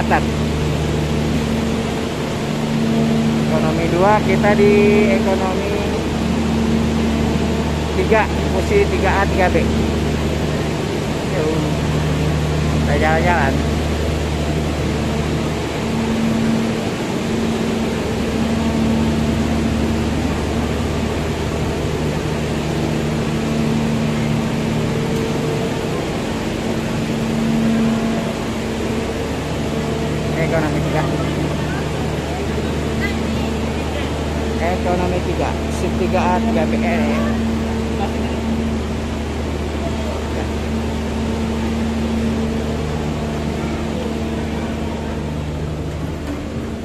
Selatan. Ekonomi 2, kita di ekonomi 3, kursi 3A 3B. Kita jalan-jalan. Ekonomi 3. Ekonomi 3, sip 3A 3B.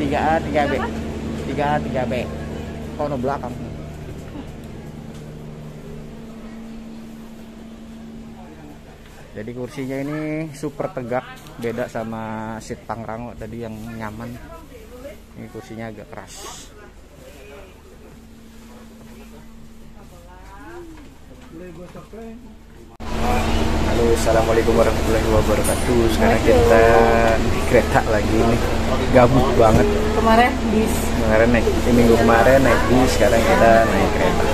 3A 3B. 3A 3B. Kono belakang. Jadi kursinya ini super tegak, beda sama seat Pangrango tadi yang nyaman. Ini kursinya agak keras. Halo, assalamualaikum warahmatullahi wabarakatuh. Sekarang kita di kereta lagi nih, gabut banget. Kemarin bis. Kemarin naik, minggu kemarin naik bis, sekarang kita naik kereta.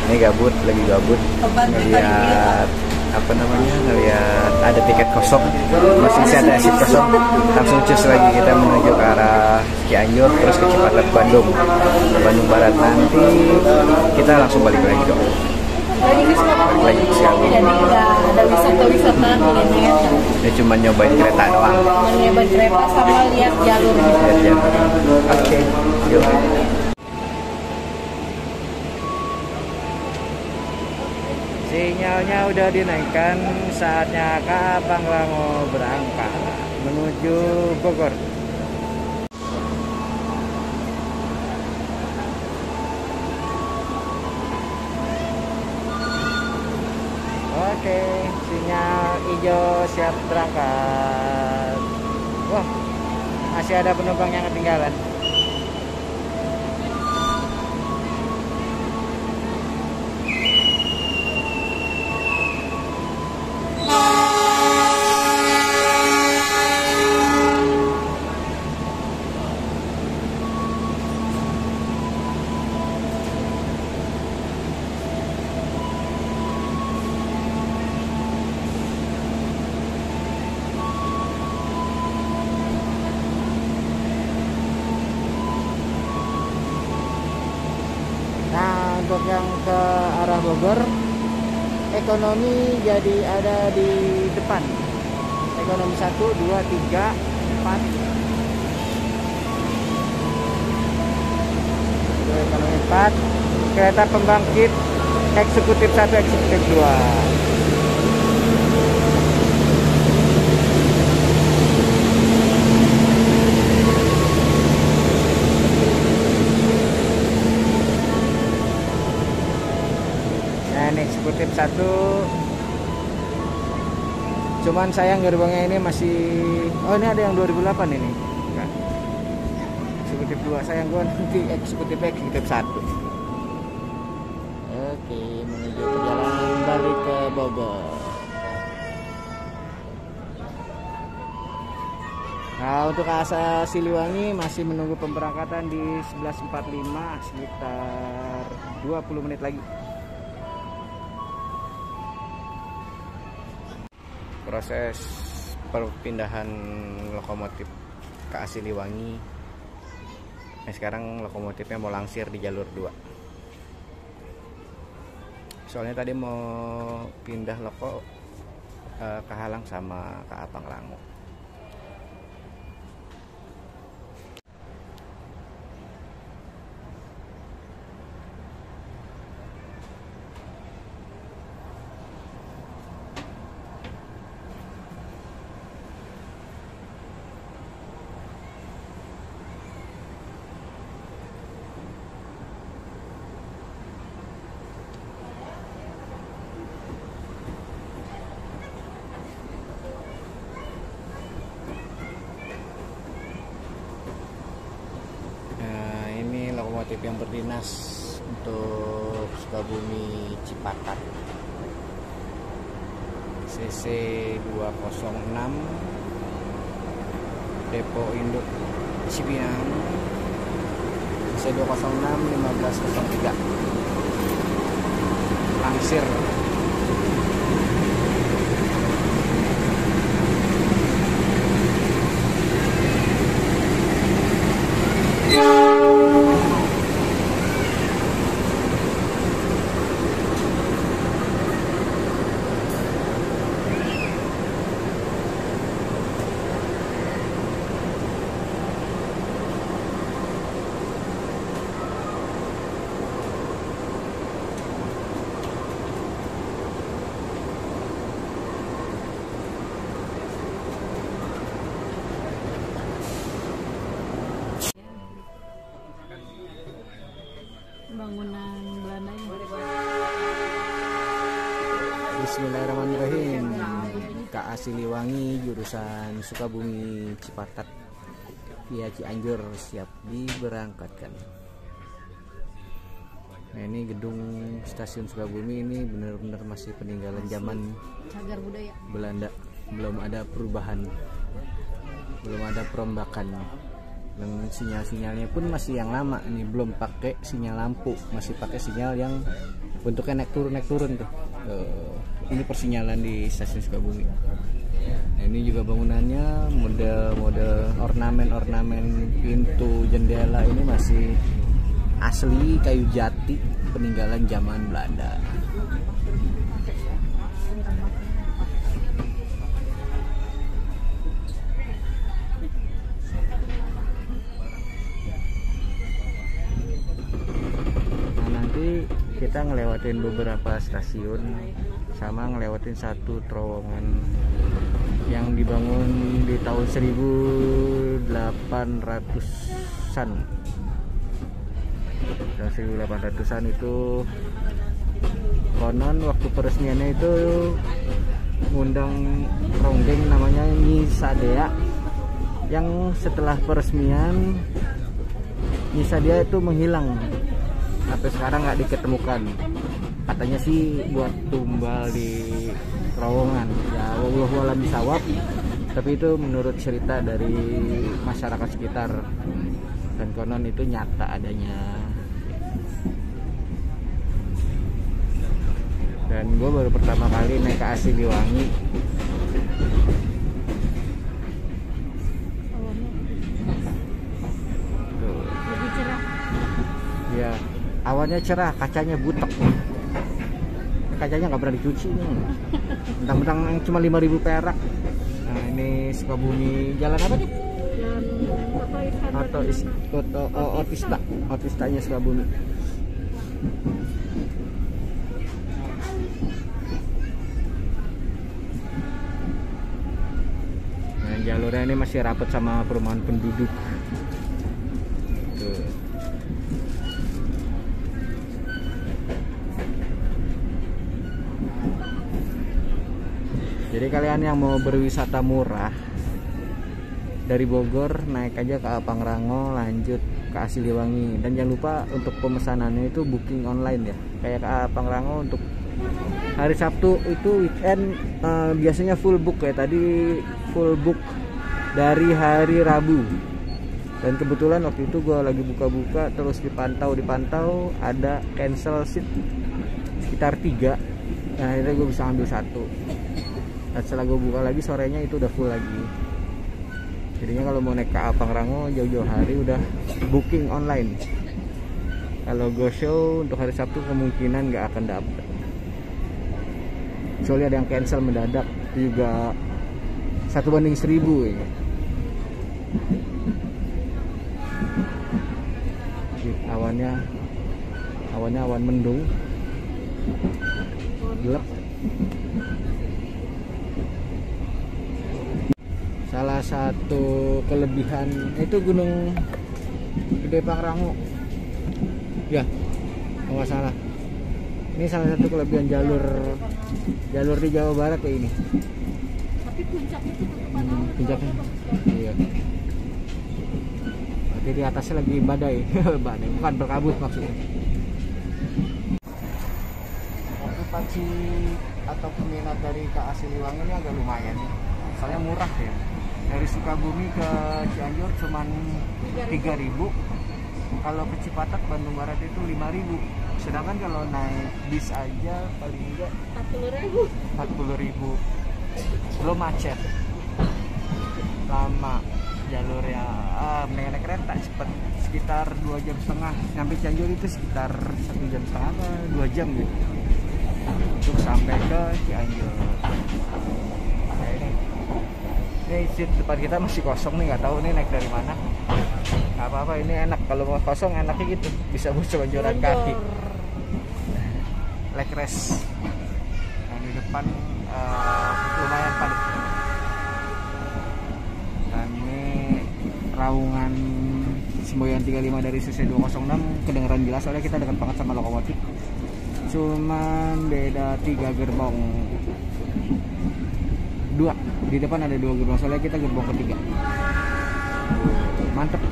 Ini gabut, lagi gabut. Ngeliat apa namanya, ngeliat ada tiket kosong, masih ada seat kosong, langsung cus lagi kita menuju ke arah Cianjur, terus ke Cipatat, Bandung Barat. Nanti kita langsung balik lagi dong. Balik lagi ke Cianjur. Jadi nggak ada wisata kuliner. Ini cuma nyobain kereta doang. Nyobain kereta sama lihat jalur. Lihat jalur. Oke, yuk. Sinyalnya udah dinaikkan, saatnya Kak Pangrango berangkat menuju Bogor. Oke, sinyal hijau siap berangkat. Wah, masih ada penumpang yang ketinggalan. Untuk yang ke arah Bogor, ekonomi jadi ada di depan. Ekonomi 1, 2, 3, 4. Ekonomi 4. Kereta pembangkit eksekutif 1, eksekutif 2. Eksekutif 1, cuman sayang gerbangnya ini masih, oh ini ada yang 2008 ini. Nah, eksekutif 2, sayang gua nanti eksekutif 1. Oke, menuju perjalanan balik ke Bogor. Nah, untuk asa Siliwangi masih menunggu pemberangkatan di 11.45, sekitar 20 menit lagi. Proses perpindahan lokomotif ke Siliwangi. Nah, sekarang lokomotifnya mau langsir di jalur 2. Soalnya tadi mau pindah loko kehalang sama KA Pangrango. Lokomotif yang berdinas untuk Sukabumi Cipatat, CC 206 Depo Induk Cipinang C206 1503 langsir. Bangunan Belanda ini. Bismillahirrahmanirrahim. KA Siliwangi jurusan Sukabumi Cipatat via Cianjur siap diberangkatkan. Nah, ini gedung stasiun Sukabumi ini benar-benar masih peninggalan zaman Cagar budaya Belanda. Belum ada perubahan, belum ada perombakan. Dan sinyal-sinyalnya pun masih yang lama nih, belum pakai sinyal lampu, masih pakai sinyal yang bentuknya naik turun tuh. Ini persinyalan di stasiun Sukabumi. Nah, ini juga bangunannya model ornamen pintu jendela ini masih asli kayu jati peninggalan zaman Belanda. Kita ngelewatin beberapa stasiun sama ngelewatin satu terowongan yang dibangun di tahun 1800-an. Tahun 1800-an itu konon waktu peresmiannya itu ngundang ronggeng namanya Nyi Sadea, yang setelah peresmian Nyi Sadea itu menghilang. Sampai sekarang nggak diketemukan. Katanya sih buat tumbal di terowongan. Ya wallahu a'lam bishawab. Tapi itu menurut cerita dari masyarakat sekitar. Dan konon itu nyata adanya. Dan gue baru pertama kali naik KA Siliwangi. lebih cerah. Ya. Awannya cerah, kacanya butek. Kacanya nggak pernah dicuci nih. Mentang-mentang cuma 5.000 perak. Nah, ini Sukabumi, jalan apa nih? Otistanya Sukabumi. Nah, jalurnya ini masih rapat sama perumahan penduduk. Tuh. Jadi kalian yang mau berwisata murah dari Bogor naik aja ke Pangrango, lanjut ke Siliwangi. Dan jangan lupa untuk pemesanannya itu booking online ya. Kayak ke Pangrango untuk hari Sabtu itu weekend biasanya full book ya. Tadi full book dari hari Rabu. Dan kebetulan waktu itu gue lagi buka-buka terus dipantau ada cancel seat sekitar 3. Nah, akhirnya gue bisa ambil 1. Dan setelah gue buka lagi sorenya itu udah full lagi. Jadinya kalau mau naik ke Pangrango jauh-jauh hari udah booking online. Kalau go show untuk hari Sabtu kemungkinan nggak akan dapet. Soalnya ada yang cancel mendadak, itu juga 1:1000 ya. Awannya awan mendung, gelap. Salah satu kelebihan itu Gunung Gede Pangrango ya, kalau nggak salah. Ini salah satu kelebihan jalur di Jawa Barat ya ini. Tapi puncaknya itu Puncaknya iya. Berarti di atasnya lagi badai. Badai bukan berkabut maksudnya. Okupansi atau peminat dari KA Siliwangi ini agak lumayan, soalnya murah ya. Dari Sukabumi ke Cianjur cuman 3.000. Kalau ke Cipatat Bandung Barat itu 5.000. Sedangkan kalau naik bis aja paling enggak 40.000. Belum macet. Lama jalurnya. Mendingan naik kereta cepet, sekitar 2,5 jam. Sampai Cianjur itu sekitar 1,5 jam, 2 jam gitu. Untuk sampai ke Cianjur. Ini seat depan kita masih kosong nih, nggak tahu nih naik dari mana. Nggak apa-apa, ini enak kalau mau kosong, enaknya gitu, bisa buat jalan kaki. Leg rest. Yang di depan lumayan padat. Dan ini Raungan Semboyan 35 dari CC 206 kedengeran jelas soalnya kita dekat banget sama lokomotif. Cuman beda 3 gerbong. 2 di depan ada 2 gerbong, soalnya kita gerbong ketiga. Mantep.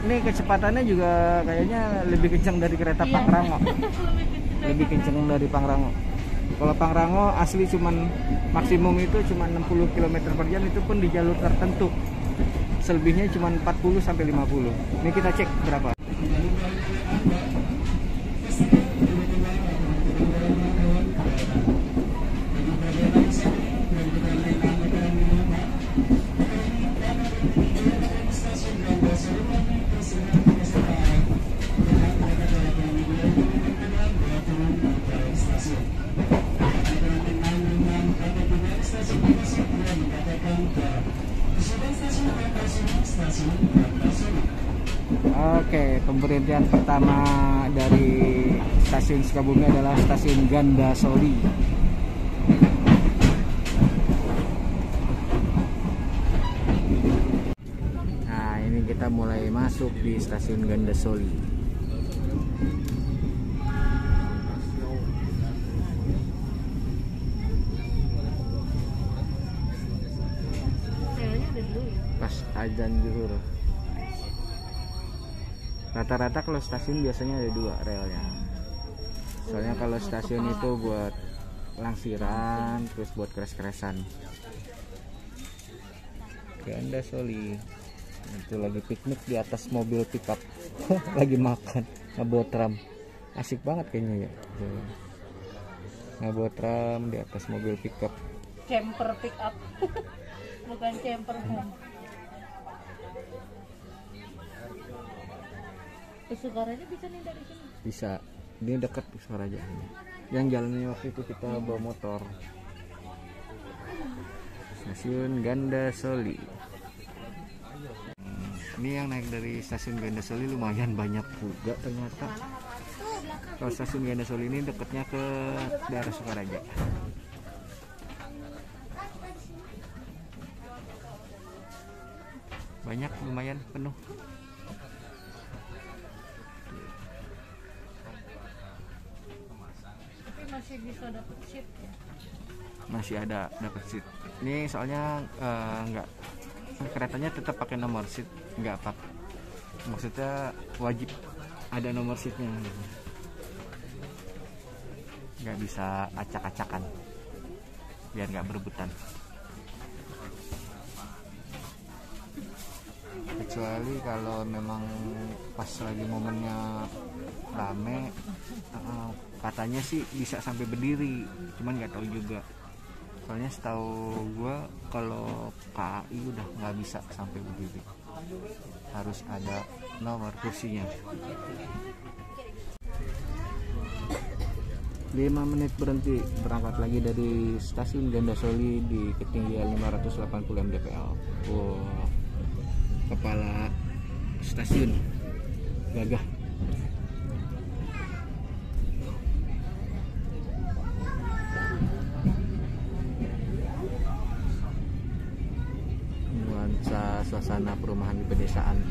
Ini kecepatannya juga kayaknya lebih kencang dari kereta Pangrango. Lebih kencang dari Pangrango. Kalau Pangrango asli cuman maksimum itu cuman 60 km per jam, itu pun di jalur tertentu. Selebihnya cuman 40 sampai 50. Ini kita cek berapa. Oke, pemberhentian pertama dari stasiun Sukabumi adalah stasiun Gandasoli. Nah, ini kita mulai masuk di stasiun Gandasoli. Pas azan zuhur. Rata-rata kalau stasiun biasanya ada 2 relnya. Soalnya kalau stasiun itu buat langsiran, terus buat keres-keresan. Gandasoli. Itu lagi piknik di atas mobil pickup. Lagi makan, ngabotram. Asik banget kayaknya ya. Ngabotram di atas mobil pickup. Camper pickup. Bukan camper van. Ke Sukaraja bisa nih dari sini? Bisa. Ini dekat ke Sukaraja. Yang jalannya waktu itu kita bawa motor. Stasiun Gandasoli. Ini yang naik dari stasiun Gandasoli lumayan banyak juga ternyata. Kalau stasiun Gandasoli ini dekatnya ke daerah Sukaraja. Banyak, lumayan penuh. Masih bisa dapat seat ya? Masih ada dapat seat. Ini soalnya nggak, keretanya tetap pakai nomor seat, nggak apa. Maksudnya wajib ada nomor seatnya. Nggak bisa acak-acakan, biar nggak berebutan. Kecuali kalau memang pas lagi momennya rame, katanya sih bisa sampai berdiri, cuman nggak tahu juga. Soalnya setahu gua kalau KAI udah nggak bisa sampai berdiri, harus ada nomor kursinya. 5 menit berhenti, berangkat lagi dari stasiun Gandasoli di ketinggian 580 mdpl. Wow. Kepala stasiun gagah. Nuansa suasana perumahan di pedesaan.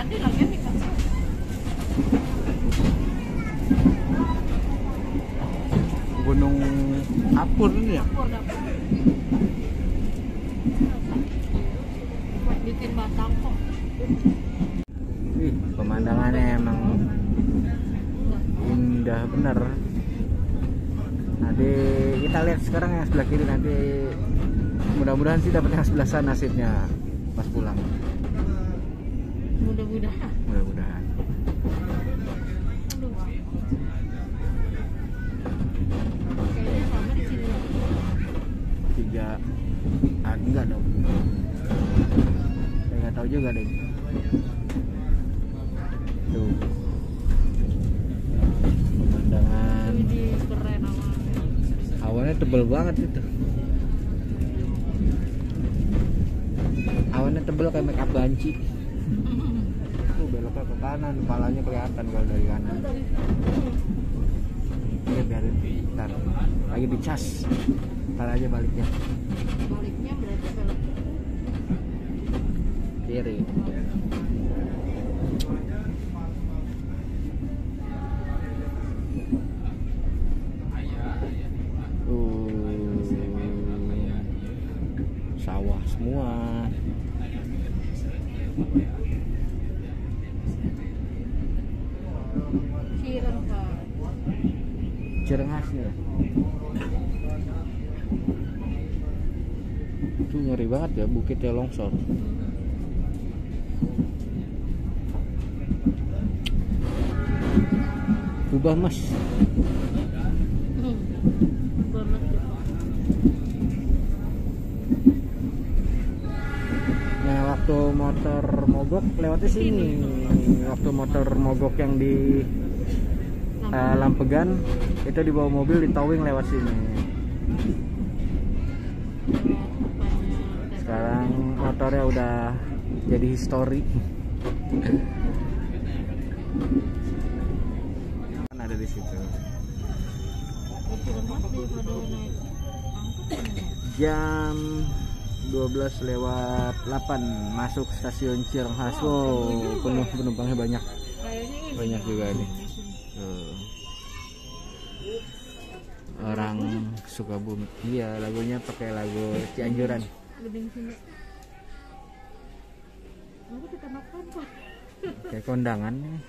Ada lagi nih Kak. dapur ini ya. Dapur. Buat bikin batang kok. Ih, pemandangannya emang indah bener. Nanti kita lihat sekarang yang sebelah kiri, nanti mudah-mudahan sih dapat yang sebelah sana nasibnya pas pulang. Mudah-mudahan. Mudah-mudahan. Aduh. Kayaknya sama di sini. 3 enggak dong. Saya nggak tahu juga deh. Tuh. Pemandangan. Ini keren awalnya. Awannya tebel banget itu. Awannya tebel kayak make up banci. Beloknya ke kanan, kepalanya kelihatan kalau dari kanan. Ini biarin, ntar lagi dicas, ntar aja baliknya. Baliknya berarti belok Kiri. Sawah semua. Cirenghas ya. Itu ngeri banget ya, bukitnya longsor. Kubah Mas. Nah, waktu motor mogok lewatnya sini. Waktu motor mogok yang di Lampegan itu dibawa mobil, di towing lewat sini. Sekarang motornya udah jadi histori. Kan ada di situ. Jam 12:08 masuk stasiun Cirenghas. Wow, penuh, penumpangnya banyak. Banyak juga nih. Orang Sukabumi. Iya, lagunya pakai lagu Cianjuran. Kayak kondangan nih.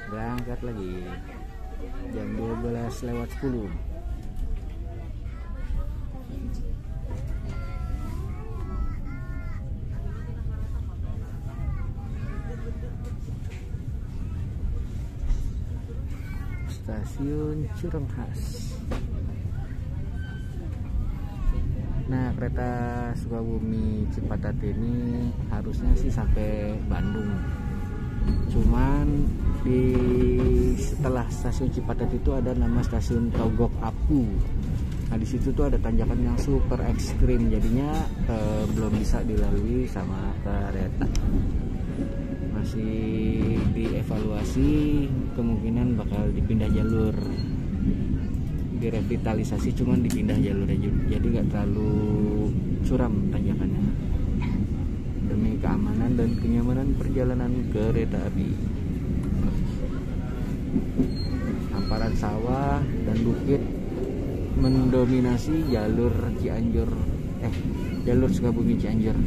Berangkat lagi jam 12:10. Stasiun Cirenghas. Nah, kereta Sukabumi Cipatat ini harusnya sih sampai Bandung. Cuman setelah stasiun Cipatat itu ada nama stasiun Togok Apu. Nah, di situ tuh ada tanjakan yang super ekstrim, jadinya belum bisa dilalui sama kereta. Masih dievaluasi, kemungkinan bakal dipindah jalur, direvitalisasi, cuman dipindah jalur aja, jadi nggak terlalu curam tanjakannya, demi keamanan dan kenyamanan perjalanan kereta api. Hamparan sawah dan bukit mendominasi jalur jalur Sukabumi Cianjur.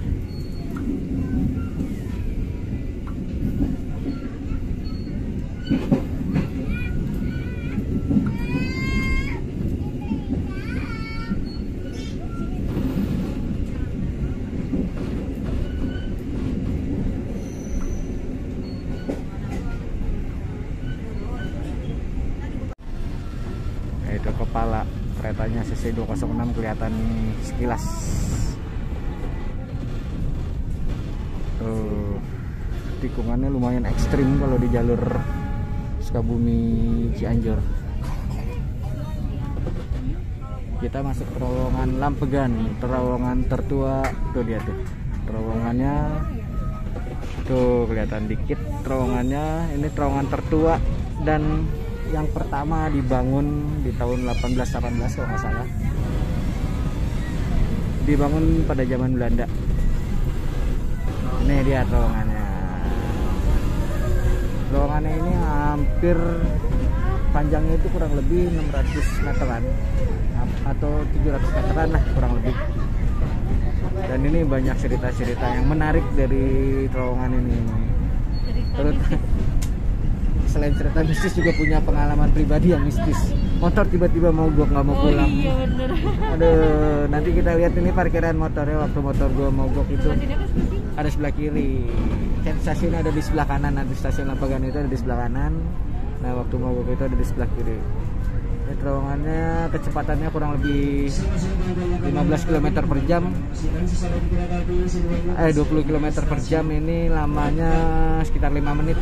Itu kepala keretanya keretanya CC 206 kelihatan sekilas. Tuh, tikungannya lumayan ekstrim kalau di jalur Sukabumi Cianjur. Kita masuk terowongan Lampegan, terowongan tertua. Tuh dia tuh terowongannya, tuh kelihatan dikit terowongannya. Ini terowongan tertua dan yang pertama dibangun di tahun 1818 kalau nggak salah. Dibangun pada zaman Belanda. Ini dia terowongannya. Terowongannya ini hampir panjangnya itu kurang lebih 600 meteran atau 700 meteran lah kurang lebih. Dan ini banyak cerita-cerita yang menarik dari terowongan ini. Terus selain cerita mistis juga punya pengalaman pribadi yang mistis. Motor tiba-tiba mogok, nggak mau pulang. Oh iya bener. Aduh, nanti kita lihat ini parkiran motornya waktu motor gua mogok itu. Ada sebelah kiri. Kan stasiunnya ada di sebelah kanan, nanti stasiun Lampegan itu ada di sebelah kanan. Nah, waktu mogok itu ada di sebelah kiri. Ini terowongannya kecepatannya kurang lebih 15 km per jam. 20 km per jam. Ini lamanya sekitar 5 menit.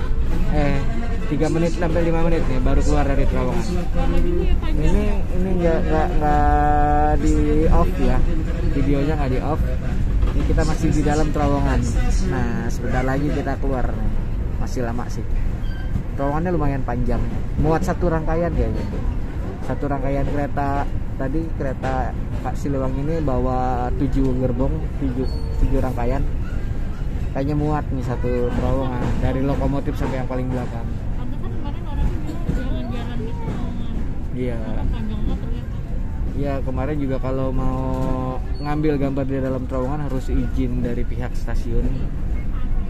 3 menit sampai 5 menit nih baru keluar dari terowongan. Ini nggak di off ya. Videonya nggak di off. Ini kita masih di dalam terowongan. Nah, sebentar lagi kita keluar nih. Masih lama sih. Terowongannya lumayan panjang. Muat satu rangkaian kayaknya. Satu rangkaian kereta tadi, kereta Pak Siliwangi ini bawa 7 gerbong, 7 rangkaian. Kayaknya muat nih satu terowongan dari lokomotif sampai yang paling belakang. Pantesan kemarin orang jalan-jalan di terowongan. Iya. Panjang banget ternyata. Iya, kemarin juga kalau mau ngambil gambar di dalam terowongan harus izin dari pihak stasiun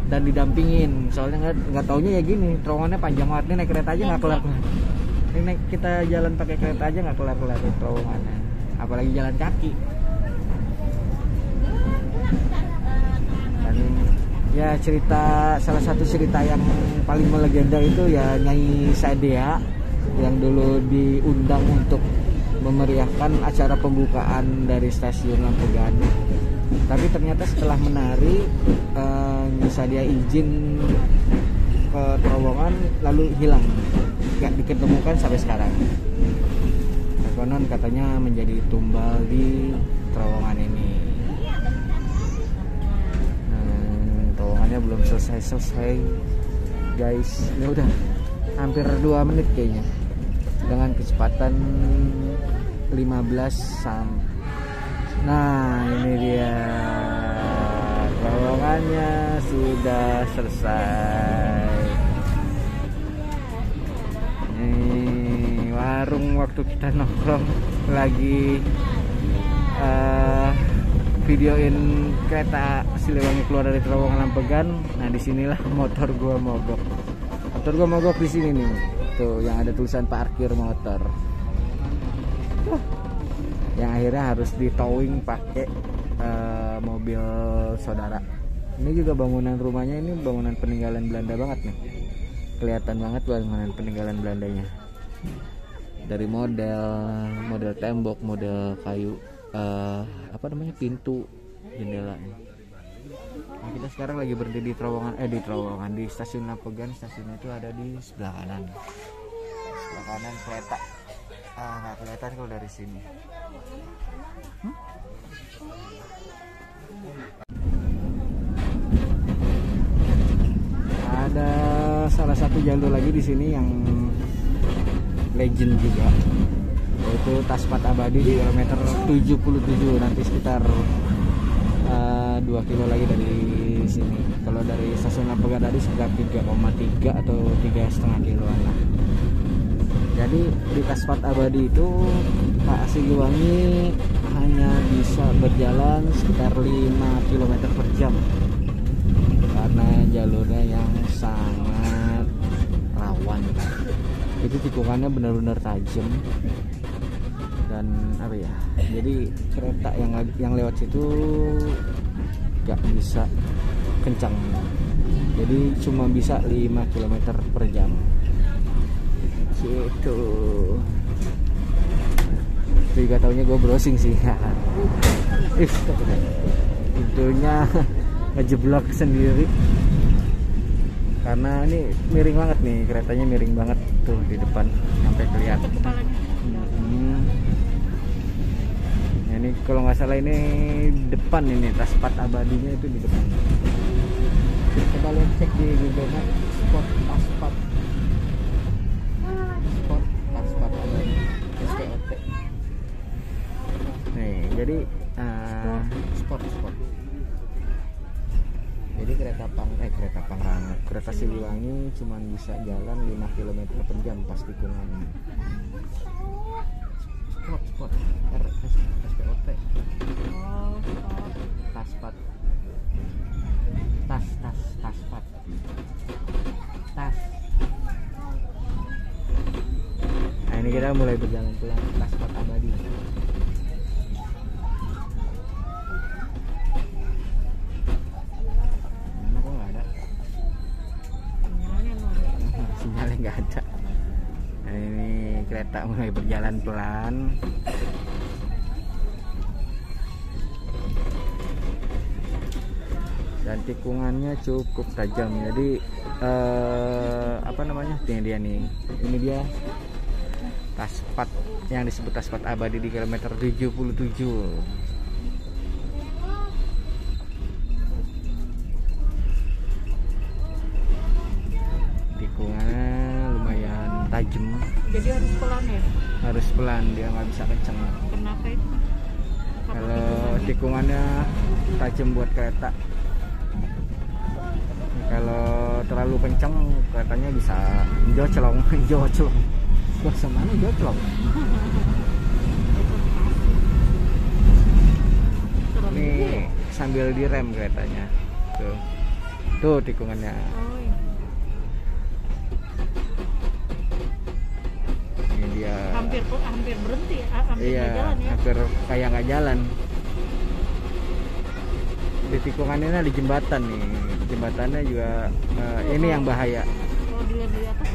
dan didampingin. Soalnya nggak taunya ya gini, terowongannya panjang banget. Ini naik kereta aja nggak kelar. Ini kita jalan pakai kereta aja nggak kelar-kelar di terowongannya, apalagi jalan kaki. Dan ya salah satu cerita yang paling melegenda itu ya Nyai Sadea yang dulu diundang untuk memeriahkan acara pembukaan dari stasiun Lampegan. Tapi ternyata setelah menari Nyai Sadea izin ke terowongan lalu hilang, nggak diketemukan sampai sekarang. Konon katanya menjadi tumbal di terowongan ini. Terowongannya belum selesai guys. Ini udah hampir 2 menit kayaknya dengan kecepatan 15 sampai. Nah, ini dia terowongannya sudah selesai. Ini warung waktu kita nongkrong lagi videoin kereta Siliwangi keluar dari terowongan Lampegan. Nah, disinilah motor gua mogok. Motor gua mogok di sini nih. Tuh yang ada tulisan parkir motor. Yang akhirnya harus di towing pakai mobil saudara. Ini juga bangunan rumahnya, ini bangunan peninggalan Belanda banget nih. Kelihatan banget bangunan peninggalan Belandanya. Dari model tembok, model kayu, pintu, jendelanya. Nah, kita sekarang lagi berdiri di terowongan di stasiun Lampegan. Stasiunnya itu ada di sebelah kanan. Sebelah kanan kereta. Nggak kelihatan kalau dari sini. Ada salah satu jalur lagi di sini yang legend juga, yaitu Taspat Abadi di kilometer 77, nanti sekitar 2 kilo lagi dari sini. Kalau dari stasiun Lampegan tadi sekitar 3,3 atau 3,5 kiloan lah. Jadi di Taspat Abadi itu Pak Siliwangi hanya bisa berjalan sekitar 5 km per jam karena jalurnya yang sangat rawan. Itu tikungannya benar-benar tajam dan jadi kereta yang lewat situ gak bisa kencang, jadi cuma bisa 5 km per jam gitu. juga taunya gue browsing sih. Pintunya ngejeblok sendiri karena ini miring banget nih, keretanya miring banget tuh di depan sampai kelihatan. Nah, ini kalau nggak salah ini depan, ini Taspat abadinya itu di depan. Coba lihat, cek di Google Maps, spot Taspat abadi SPOT. Nih jadi spot. Jadi kereta Siliwangi cuman bisa jalan 5 km per jam pas tikungan. Spot SPOT. Taspat. Taspat. Nah, ini kita mulai berjalan pelan. Taspat abadi. Sinyalnya nggak ada. Nah, ini kereta mulai berjalan pelan. Dan tikungannya cukup tajam. Jadi apa namanya? Ini dia Taspat yang disebut Taspat abadi di kilometer 77. Lumayan tajam. Jadi harus pelan ya? Harus pelan, dia nggak bisa kenceng. Kenapa itu? Kalau tikungannya tajam buat kereta. Kalau terlalu kenceng keretanya bisa joclong. Bahasa mana joclong? Nih sambil direm keretanya. Tuh tikungannya. Dia hampir berhenti, hampir nggak jalan ya? Hampir kayak nggak jalan. Di tikungannya ada jembatan nih, jembatannya juga ini yang bahaya. Kalau dilihat dari atas,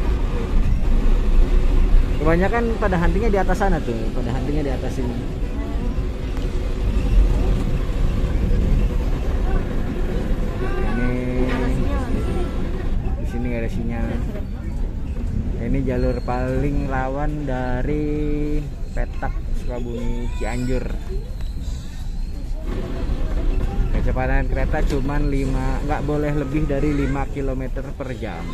kebanyakan pada huntingnya di atas sana tuh, pada huntingnya di atas ini. Di sini nggak ada sinyal. Ini jalur paling rawan dari Petak Sukabumi Cianjur. Kecepatan kereta cuman 5, nggak boleh lebih dari 5 km per jam.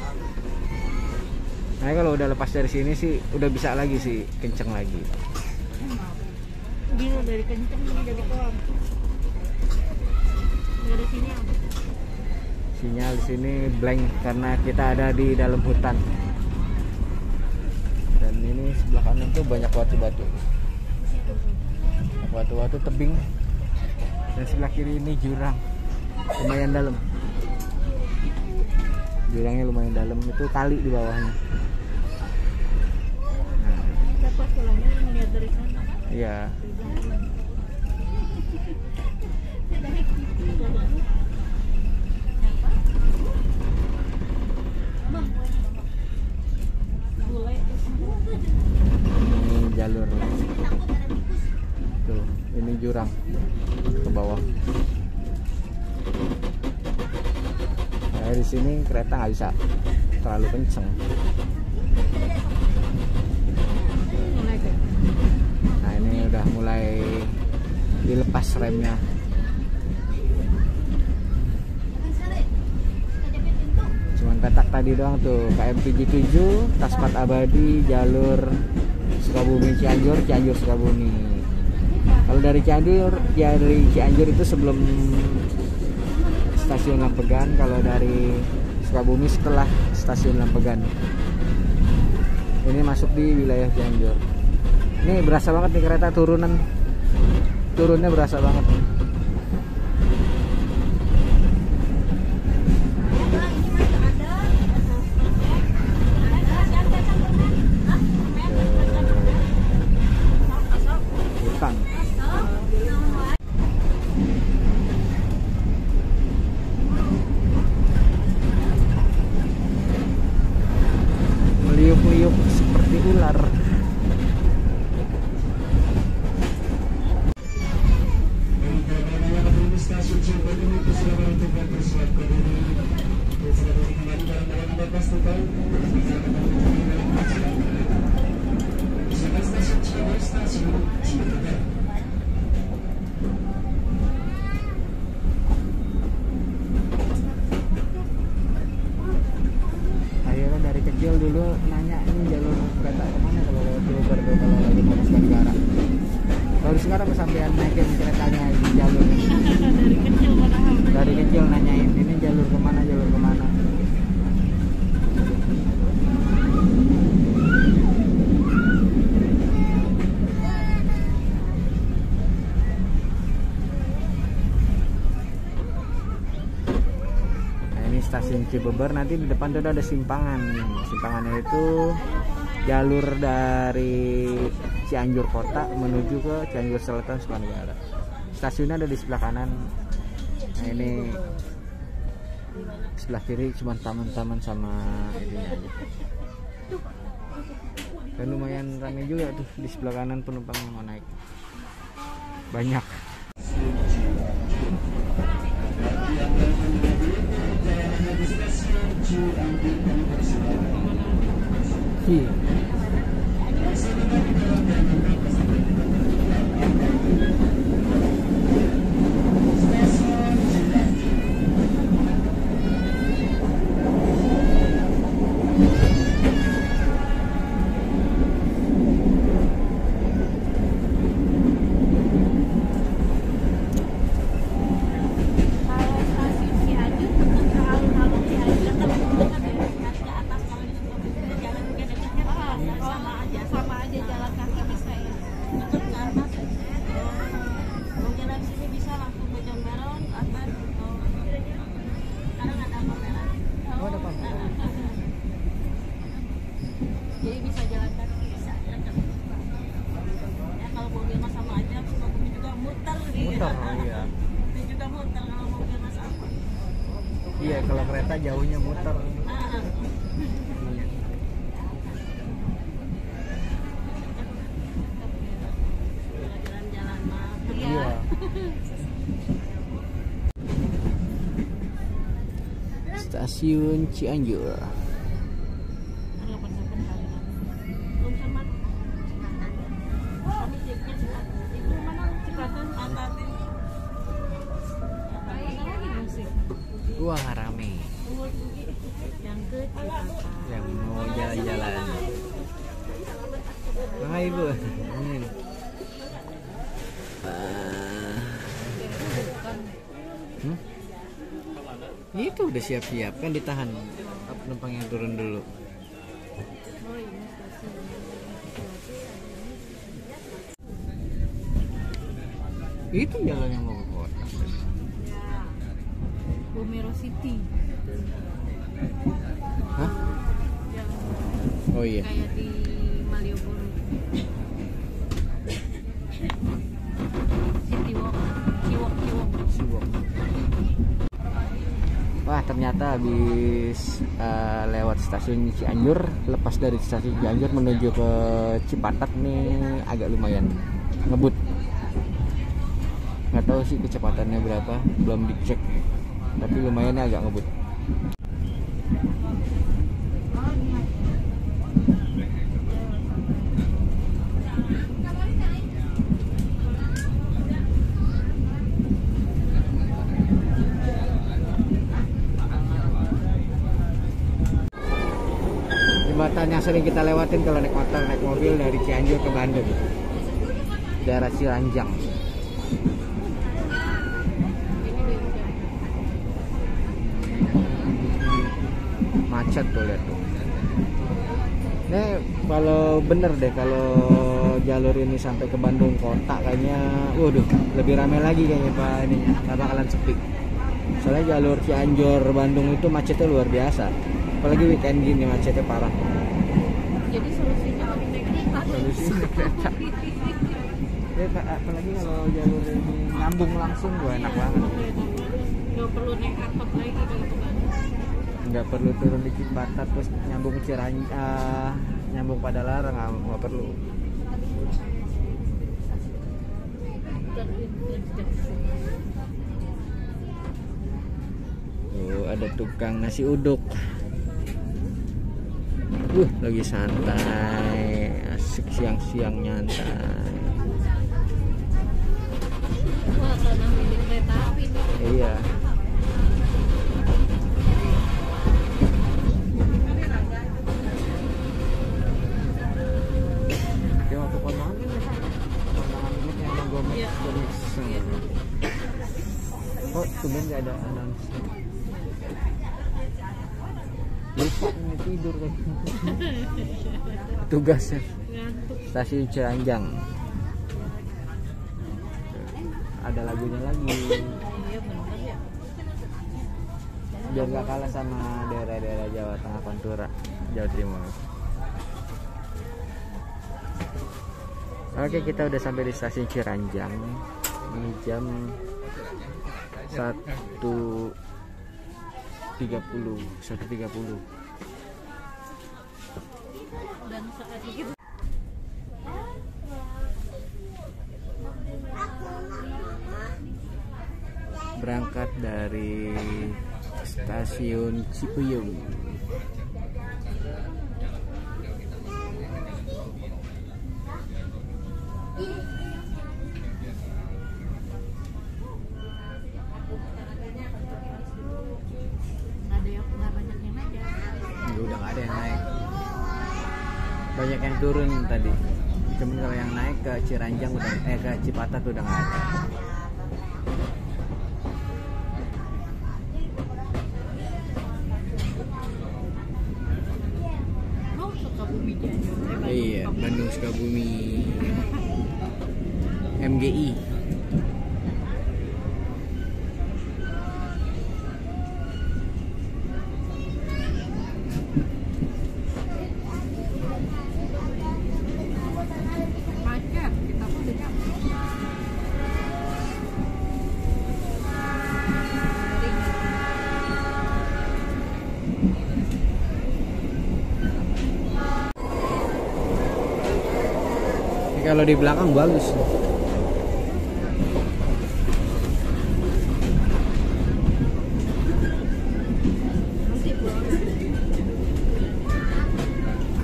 Nah kalau udah lepas dari sini sih udah bisa lagi sih kenceng lagi. Gila dari kenceng ini jadi pelan. Nggak ada sinyal. Sinyal di sini blank karena kita ada di dalam hutan. Dan ini sebelah kanan tuh banyak batu-batu. Batu-batu tebing. Dan sebelah kiri ini jurang. Lumayan dalam. Jurangnya lumayan dalam, itu kali di bawahnya. Dapat pulangnya melihat dari sana. Iya. Ini jalur. Tuh, ini jurang ke bawah. Nah, di sini kereta nggak bisa terlalu kenceng. Nah, ini udah mulai dilepas remnya. Cuman Petak tadi doang tuh, KM 77, Taspat Abadi, jalur Sukabumi Cianjur, Cianjur Sukabumi. Kalau dari Cianjur itu sebelum stasiun Lampegan, kalau dari Sukabumi setelah stasiun Lampegan. Ini masuk di wilayah Cianjur. Ini berasa banget nih kereta turunnya berasa banget. Hutan. Meliuk-liuk seperti ular. Akhirnya dari kecil dulu nanya ini jalur kereta kemana kalau Cilebar tuh kalau lagi mau ke negara. Kalau sekarang kesampean naikin keretanya di jalur ini. Dari kecil padahal. Dari kecil nanyain ini jalur kemana, jalur kemana. Nah, ini stasiun Cibeber, nanti di depan tuh ada simpangan. Simpangannya itu jalur dari Cianjur Kota menuju ke Cianjur Selatan Sukanegara. Stasiunnya ada di sebelah kanan. Nah, ini sebelah kiri cuma taman-taman sama ininya aja. Dan lumayan ramai juga tuh di sebelah kanan penumpang yang mau naik. Banyak. Jadi bisa jalan kaki, bisa dekat. Ya kalau mobil mas sama aja, mobil juga muter gitu. Muter, iya. Itu juga muter kalau mobil mas sama. Iya, kalau kereta jauhnya muter. Jalan-jalan mah. Iya. Stasiun Cianjur. Belum sama. Kami ceknya itu mana Cipaten Antatin. Ada lagi musik. Wah, rame. Yang ke Cipaten. Yang mau jalan-jalan. Hai Ibu. Itu udah siap-siap kan, ditahan penumpang yang turun dulu. Itu jalan yang mau ke kota. Ya. Bumero City. Hah? Yang Oh iya. kayak di Malioboro. City Walk. Ciwok. Siwok. Wah, ternyata habis lewat stasiun Cianjur, lepas dari stasiun Cianjur menuju ke Cipatat nih agak lumayan ngebut. Nggak tahu sih kecepatannya berapa, belum dicek, tapi lumayan agak ngebut. Jembatan yang sering kita lewatin kalau naik motor, naik mobil dari Cianjur ke Bandung, daerah Ciranjang. Macet tuh, lihat tuh. Ini kalau bener deh, kalau jalur ini sampai ke Bandung kota kayaknya, waduh, lebih ramai lagi kayaknya Pak, ini nggak bakalan sepi. Soalnya jalur Cianjur Bandung itu macetnya luar biasa, apalagi weekend gini macetnya parah. Jadi solusinya lebih naik kereta. Solusinya naik kereta. Ya, apalagi kalau jalur ini nyambung langsung, gua enak banget. Nggak perlu naik angkot lagi kalau ke Bandung. Nggak perlu turun di Cipatat terus nyambung ke nyambung pada Larang, nggak perlu. ada tukang nasi uduk. Lagi santai, asik siang-siang nyantai. Wah, tanah milik kereta api nih. Iya. Dia waktu kondangan kan kondangan ini yang mau gue iseng. Oh, tumben gak ada announcement. Lupa ini tidur kan. Tugasnya stasiun Ciranjang. Ada lagunya lagi. Iya bener ya. Biar gak kalah sama daerah-daerah Jawa Tengah, Pantura, Jawa Timur. Oke, kita udah sampai di stasiun Ciranjang. Ini jam 1.30. Dan sekali gitu. Berangkat dari stasiun Cipayung. Nggak banyak yang naik ya. Udah nggak ada yang naik. Banyak yang turun tadi. Cuman kalau yang naik ke Ciranjang udah ke Cipatat udah nggak ada. Oh, Sukabumi aja. Iya, Bandung Sukabumi. MGI. Macet, kita pun udah nyampe. Ini kalau di belakang bagus.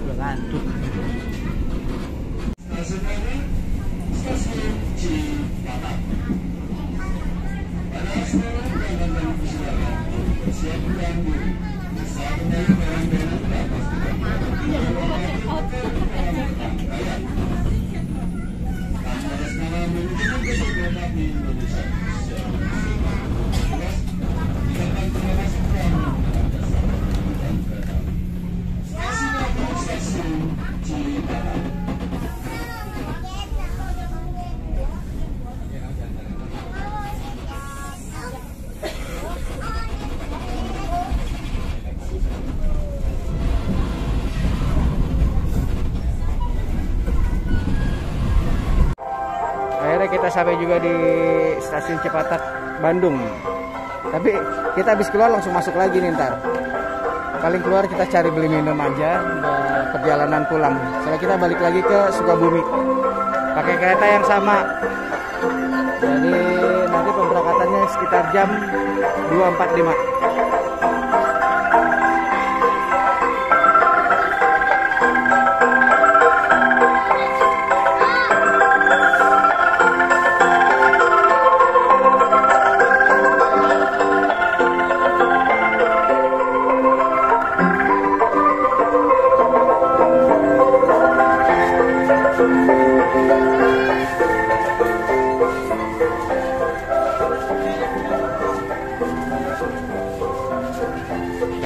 Udah ngantuk. Akhirnya kita sampai juga di stasiun Cipatat, Bandung. Tapi kita habis keluar langsung masuk lagi nih ntar. Paling keluar kita cari beli minum aja, perjalanan pulang. Soalnya kita balik lagi ke Sukabumi. Pakai kereta yang sama. Jadi nanti pemberangkatannya sekitar jam 2.45.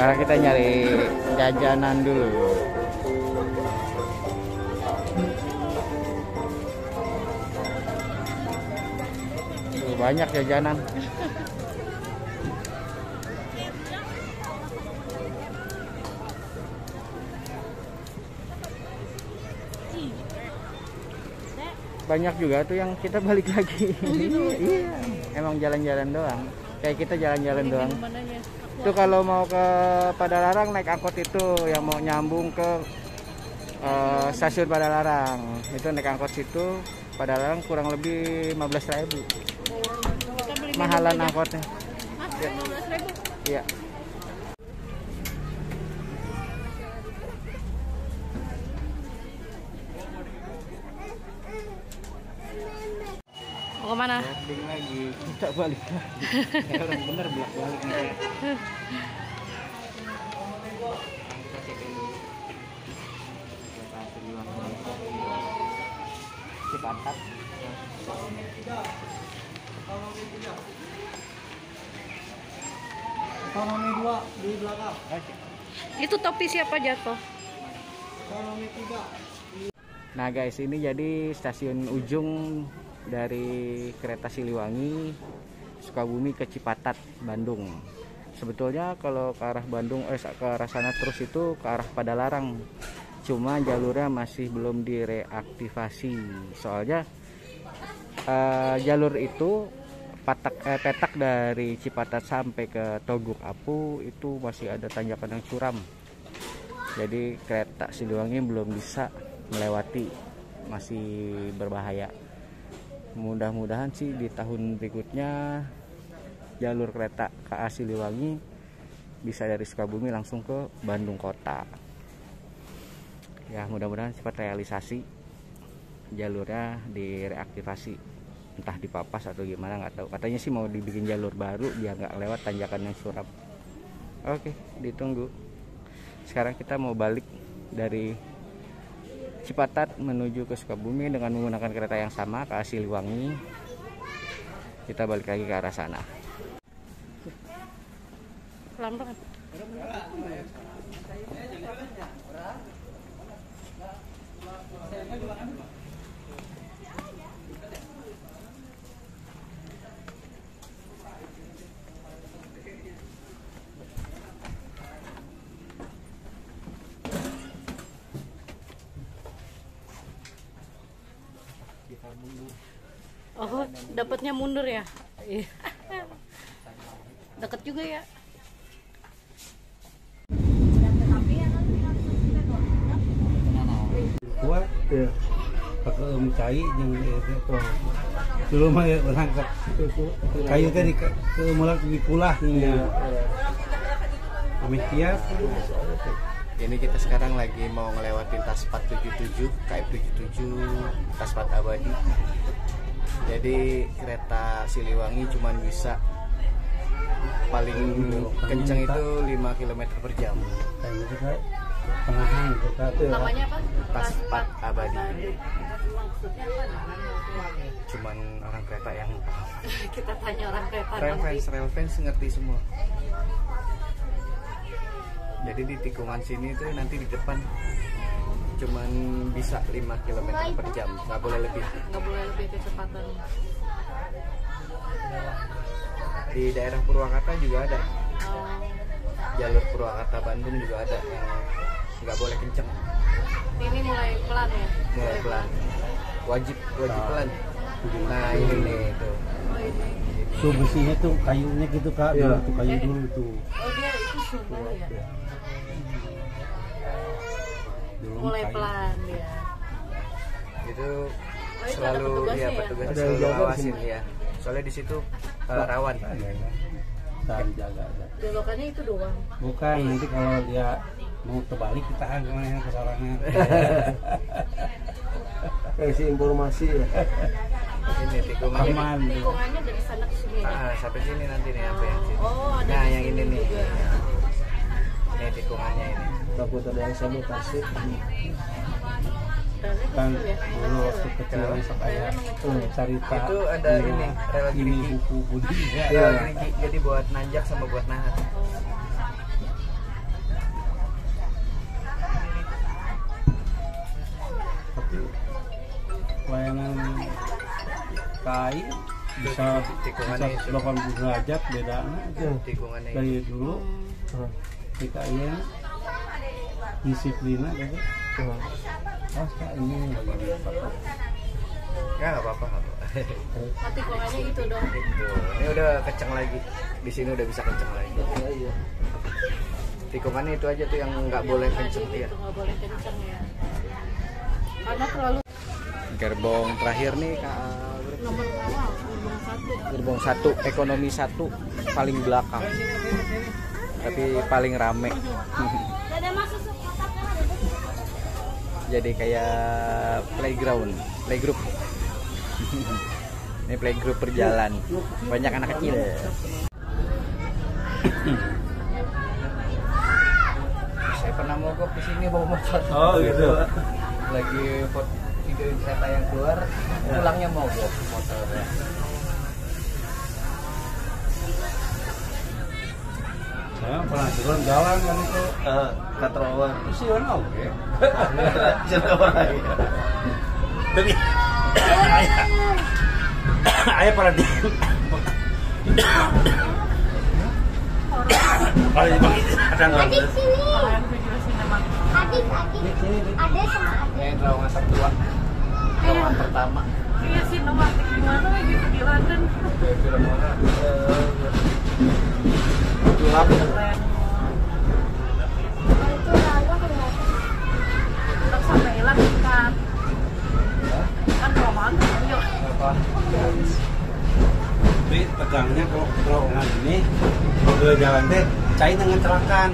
Sekarang kita nyari jajanan dulu. Tuh, banyak jajanan. Banyak juga tuh yang kita balik lagi. Iya, emang jalan-jalan doang. Kayak kita jalan-jalan doang. Itu kalau mau ke Padalarang naik angkot itu yang mau nyambung ke stasiun Padalarang. Itu naik angkot situ Padalarang kurang lebih 15.000. Mahalan angkotnya. Hah, 15.000? Iya. kemana? Boarding lagi. Kita balik lagi. Kayak orang bener bolak-balik nih. Kita cekin dulu. Kereta Siliwangi. Cipatat. Ekonomi 2 di belakang. Itu topi siapa jatuh? Ekonomi 3. Nah guys, ini jadi stasiun ujung dari kereta Siliwangi Sukabumi ke Cipatat, Bandung. Sebetulnya kalau ke arah Bandung, ke arah sana terus itu ke arah Padalarang. Cuma jalurnya masih belum direaktivasi. Soalnya jalur itu petak dari Cipatat sampai ke Togok Apu itu masih ada tanjakan yang curam. Jadi kereta Siliwangi belum bisa melewati, masih berbahaya. Mudah-mudahan sih di tahun berikutnya jalur kereta KA Siliwangi bisa dari Sukabumi langsung ke Bandung kota. Ya mudah-mudahan cepat realisasi, jalurnya direaktivasi, entah dipapas atau gimana nggak tahu. Katanya sih mau dibikin jalur baru biar nggak lewat tanjakan yang curam. Oke, ditunggu. Sekarang kita mau balik dari Cipatat menuju ke Sukabumi dengan menggunakan kereta yang sama ke Siliwangi. Kita balik lagi ke arah sana. Pelan-pelan. Oh, dapatnya mundur ya? Iya. Deket juga ya. Kuat ya. Pakai cai jeung itu. Dulu mah ya berangkat. Kayu tadi ke mulak di pulah nya. Pemikian. Ini kita sekarang lagi mau ngelewatin Taspat 77, KM 77, Taspat Abadi. Jadi kereta Siliwangi cuman bisa paling kenceng itu 5 km per jam. Kayak gitu kan. Penahan kita tuh. Namanya apa? Taspat Abadi. Maksudnya apa? Cuman orang kereta yang paham. Kita tanya orang kereta Rail fans ngerti semua. Jadi di tikungan sini tuh nanti di depan cuman bisa 5 km per jam, nggak boleh lebih. Nggak boleh lebih kecepatan. Di daerah Purwakarta juga ada, Oh, jalur Purwakarta Bandung juga ada yang nggak boleh kenceng, ini mulai pelan ya? mulai pelan, wajib pelan. Nah ini nih tuh. Oh ini. Tuh besinya tuh kayunya gitu Kak, dulu tuh kayu dulu tuh. Oh dia itu sumbu ya? Dulu Mulai kayu. pelan dia. Itu itu ada selalu petugasnya ya ya? petugas Ada selalu yang jaga di ngawasin sini. ya. Soalnya di situ rawan. Ada ya. Tahan jaga ada. Belokannya itu doang. Bukan, nanti kalau dia mau terbalik kita kemana ke sorangan. Kasih informasi ya. Ini tikungannya. Aman. Tikungannya dari sana ke sini. Sampai sini nanti nih sampai yang sini. Oh, ada Nah di yang sini ini nih. juga. Ini tikungannya ini. Takut ada yang sabotase. Relnya Kan kecil ya? dulu waktu kecil sok kayak cerita Itu ada ini rel ini gerigi. buku budi ya. Rel gerigi. Jadi buat nanjak sama buat nahan. Tapi layanan KAI bisa Tikungannya itu. 80 derajat beda aja Tikungannya ini. dari dulu di KAI disiplinnya gitu. Oh, Kak, ini lagi dipakai. Ya nggak apa-apa. Oh, tikungannya itu dong. Itu. Ini udah kenceng lagi. Di sini udah bisa kenceng lagi. Tikungannya itu aja tuh yang nggak boleh kenceng ya. Itu nggak boleh kenceng ya. Karena terlalu Gerbong terakhir nih KA nomor berapa? Nomor 1. gerbong 1, ekonomi 1 paling belakang. Tapi paling rame. Ada masuk kotak kan ada. Jadi kayak playgroup. Ini playgroup berjalan. Banyak anak kecil. Saya pernah mogok di sini bawa motor. Oh gitu. Lagi videoin kereta yang keluar, pulangnya mogok motornya. Saya pernah turun jalan kan itu. Katrawan. Sih oke. Tapi Ayah pada di. Kalau di bang ada nggak? Kalian video sinema. Adik ada sama adik. Ini terowongan tertua. Terowongan pertama. Iya sinema gimana gitu di London. Film mana? Gelap. Itu lalu kelihatan. Terus sampai hilang kan. Kan roman. Yuk. Apa? Tapi tegangnya kalau terowongan ini ke jalan teh cai dengan celakan.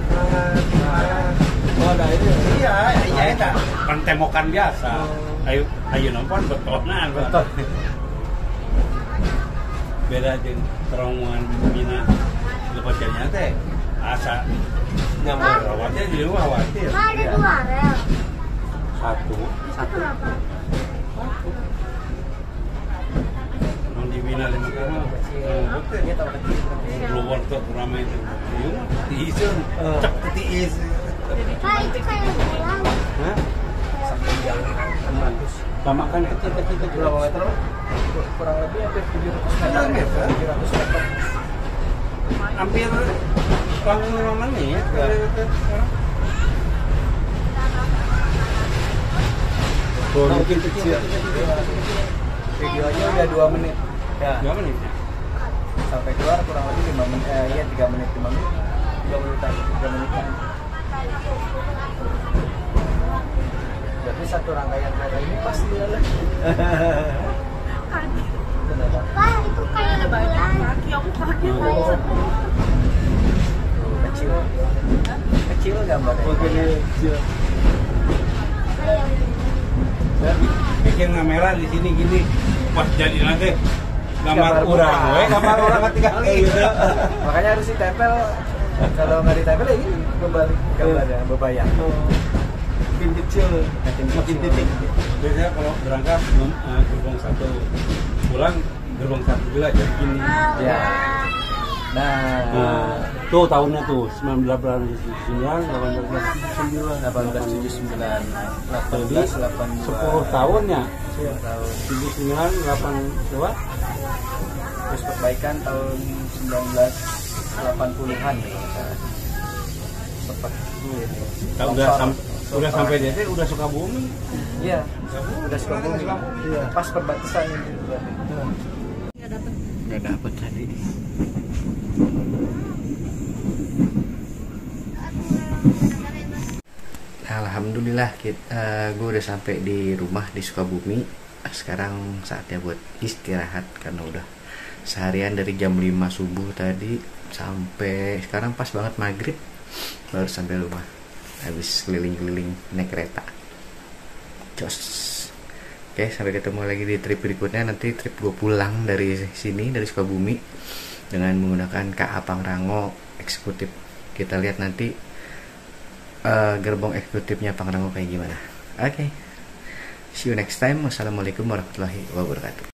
Oh, ada ini. Iya, iya itu kan temokan biasa. Ayo nonton betonan. Betul. Beda jeung terowongan Mina lepas jalannya teh asa Nyaman. khawatir di rumah khawatir. Nah, ada 2 rel. Satu Kenapa? non di Mina lima koma. Dia tahu kecil. Keluar tuh ramai itu. Iya mah tiisun. Cek tiis. Nah, itu kayak pulang. Hah? Sampai jam 600. Sama kan kecil-kecil. Berapa meter? Kurang lebih hampir 700 meter. 700 meter. Hampir panggung 5 menit. Mungkin kecil. Videonya udah 2 menit. Ya, 2 menit. sampai keluar kurang lebih 5 menit. Iya 3 menit, 5 menit. 3 menitan, 3 menitan. Jadi satu rangkaian kereta ini pasti jalan. Kenapa? Wah, itu kayak Ada banyak pulang. kaki, aku kaget. Kecil. Kecil gambarnya. Oke, kecil. Bikin kamera di sini gini. Pas jadi nanti gambar Gambar orang, muka. gambar orang ketika gitu. Makanya harus ditempel. Kalau nggak ditempel ya ini kembali gambarnya bebayang. Makin kecil. Makin titik. Biasanya kalau berangkat gerbong 1 pulang gerbong 1 juga jadi gini. Ya. Nah, Tuh tahunnya tuh 1979, 1879, 1879, 10 1882. tahun ya. 10 tahun. 79, 8 coba. Terus perbaikan tahun 1980-an ya. Sempat Udah sampai jadi udah Sukabumi. Iya, udah Sukabumi. Iya. Pas perbatasan itu berarti. Nggak dapet tadi. Alhamdulillah gue udah sampai di rumah di Sukabumi. Sekarang saatnya buat istirahat karena udah seharian dari jam 5 subuh tadi sampai sekarang pas banget maghrib baru sampai rumah. Habis keliling-keliling naik kereta. Jos. Oke, sampai ketemu lagi di trip berikutnya. Nanti trip gue pulang dari sini, dari Sukabumi dengan menggunakan KA Pangrango eksekutif. Kita lihat nanti gerbong eksekutifnya Pangrango kayak gimana. Oke. See you next time. Wassalamualaikum warahmatullahi wabarakatuh.